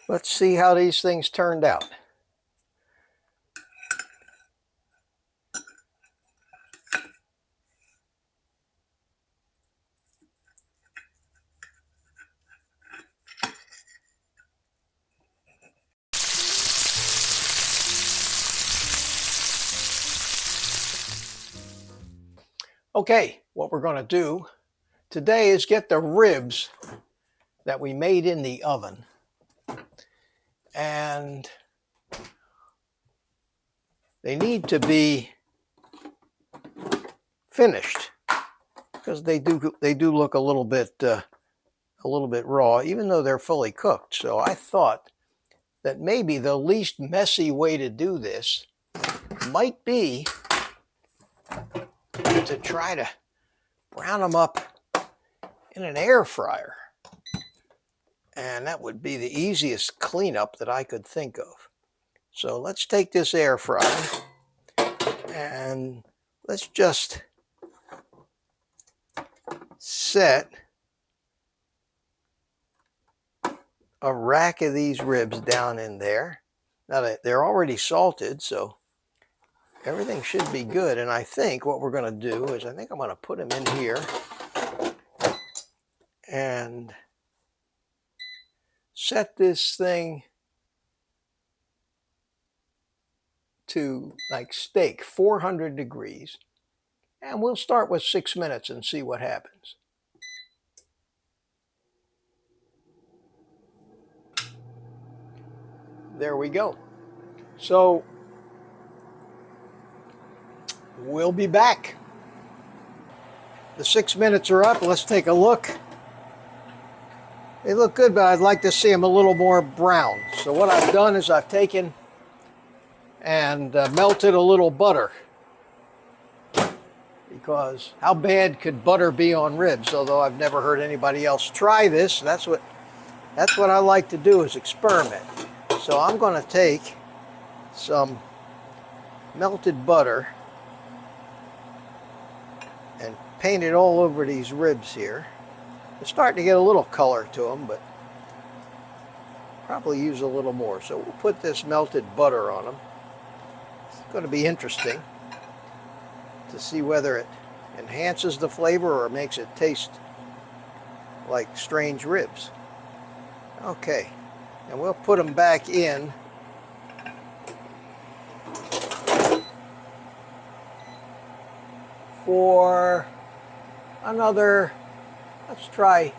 Let's see how these things turned out. Okay, what we're going to do today is get the ribs that we made in the oven. And they need to be finished because they do look a little bit raw, even though they're fully cooked. So I thought that maybe the least messy way to do this might be to try to brown them up in an air fryer. And that would be the easiest cleanup that I could think of. So let's take this air fryer and let's just set a rack of these ribs down in there. Now they're already salted, so everything should be good. And I think what we're going to do is I'm going to put them in here and set this thing to like steak, 400 degrees. And we'll start with 6 minutes and see what happens. There we go. So we'll be back. The 6 minutes are up. Let's take a look. They look good, but I'd like to see them a little more brown. So what I've done is I've taken and melted a little butter. Because how bad could butter be on ribs? Although I've never heard anybody else try this. That's what I like to do, is experiment. So I'm going to take some melted butter and paint it all over these ribs here. They're starting to get a little color to them, but probably use a little more. So we'll put this melted butter on them. It's going to be interesting to see whether it enhances the flavor or makes it taste like strange ribs. Okay, and we'll put them back in for another, let's try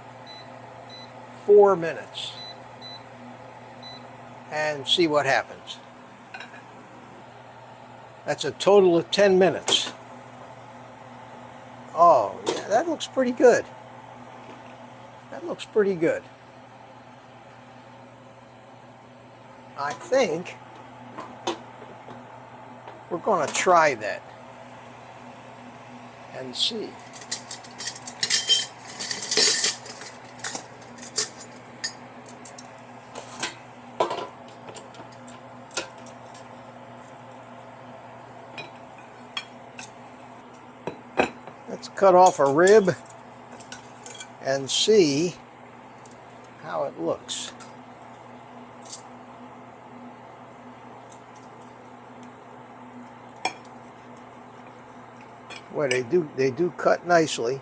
4 minutes and see what happens. That's a total of 10 minutes. Oh, yeah, that looks pretty good. That looks pretty good. I think we're going to try that and see. Let's cut off a rib and see how it looks. Well, they do cut nicely.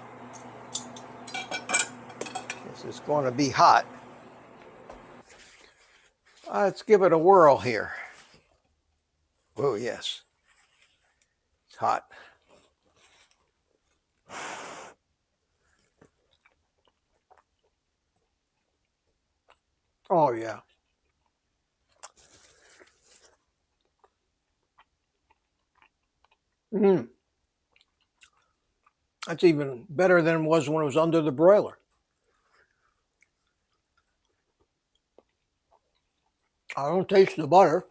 This is going to be hot. Let's give it a whirl here. Oh yes, it's hot. Oh yeah. That's even better than it was when it was under the broiler. I don't taste the butter.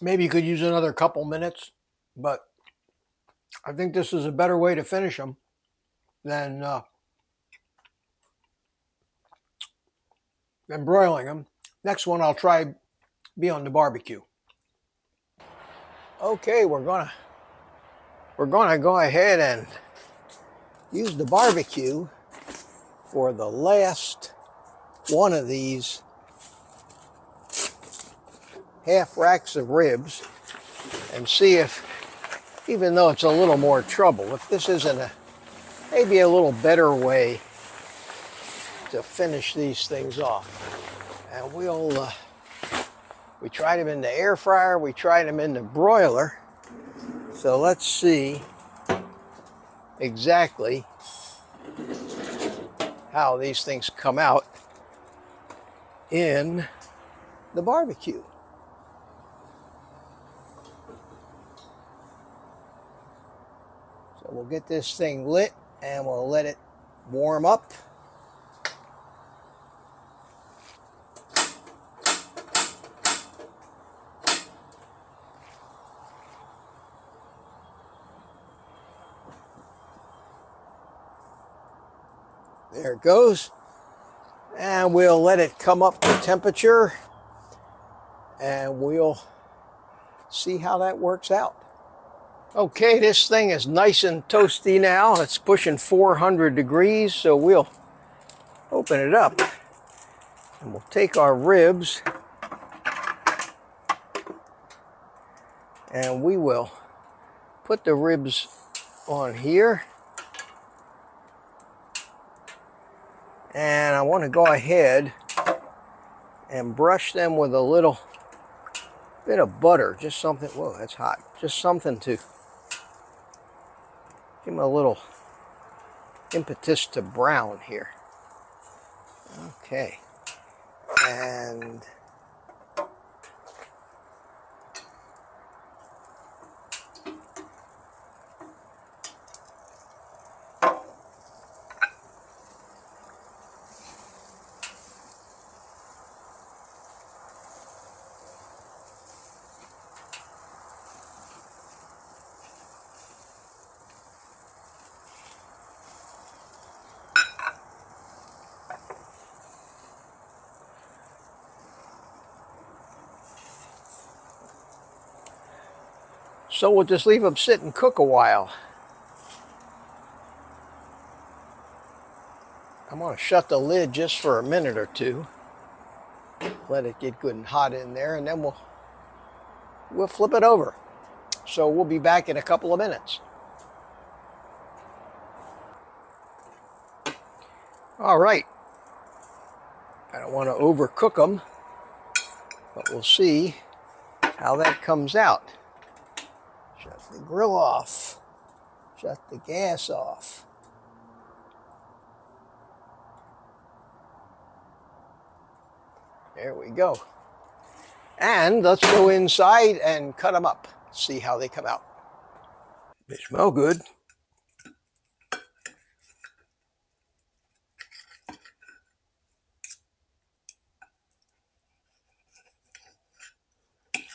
Maybe you could use another couple minutes, but I think this is a better way to finish them than broiling them. Next one I'll try be on the barbecue. Okay, we're gonna go ahead and use the barbecue for the last one of these half racks of ribs and see if, even though it's a little more trouble, if this isn't maybe a little better way to finish these things off. And we tried them in the air fryer, we tried them in the broiler. So let's see exactly how these things come out in the barbecue. So we'll get this thing lit and we'll let it warm up. There it goes. And we'll let it come up to temperature and we'll see how that works out. Okay, this thing is nice and toasty now. It's pushing 400 degrees, so we'll open it up and we'll take our ribs and we will put the ribs on here. And I want to go ahead and brush them with a little bit of butter, just something, whoa, that's hot. Just something to give them a little impetus to brown here. Okay, and so we'll just leave them sit and cook a while. I'm going to shut the lid just for a minute or two. Let it get good and hot in there, and then we'll flip it over. So we'll be back in a couple of minutes. All right. I don't want to overcook them, but we'll see how that comes out. Shut the grill off. Shut the gas off. There we go. And let's go inside and cut them up. See how they come out. They smell good.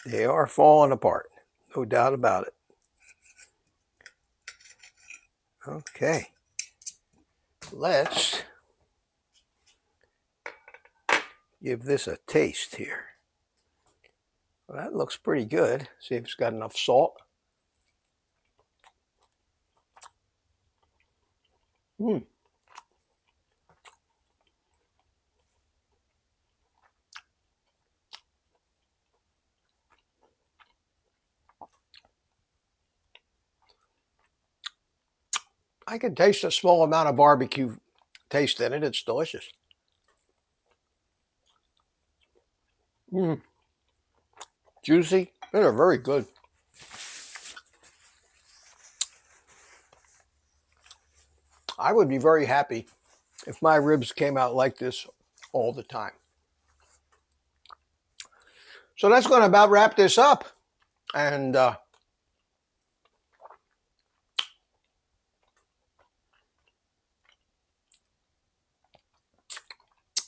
They are falling apart. No doubt about it. Okay. Let's give this a taste here. Well, that looks pretty good. See if it's got enough salt. I can taste a small amount of barbecue taste in it. It's delicious. Juicy. They're very good. I would be very happy if my ribs came out like this all the time. So that's going to about wrap this up. And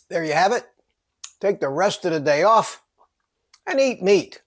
there you have it. Take the rest of the day off and eat meat.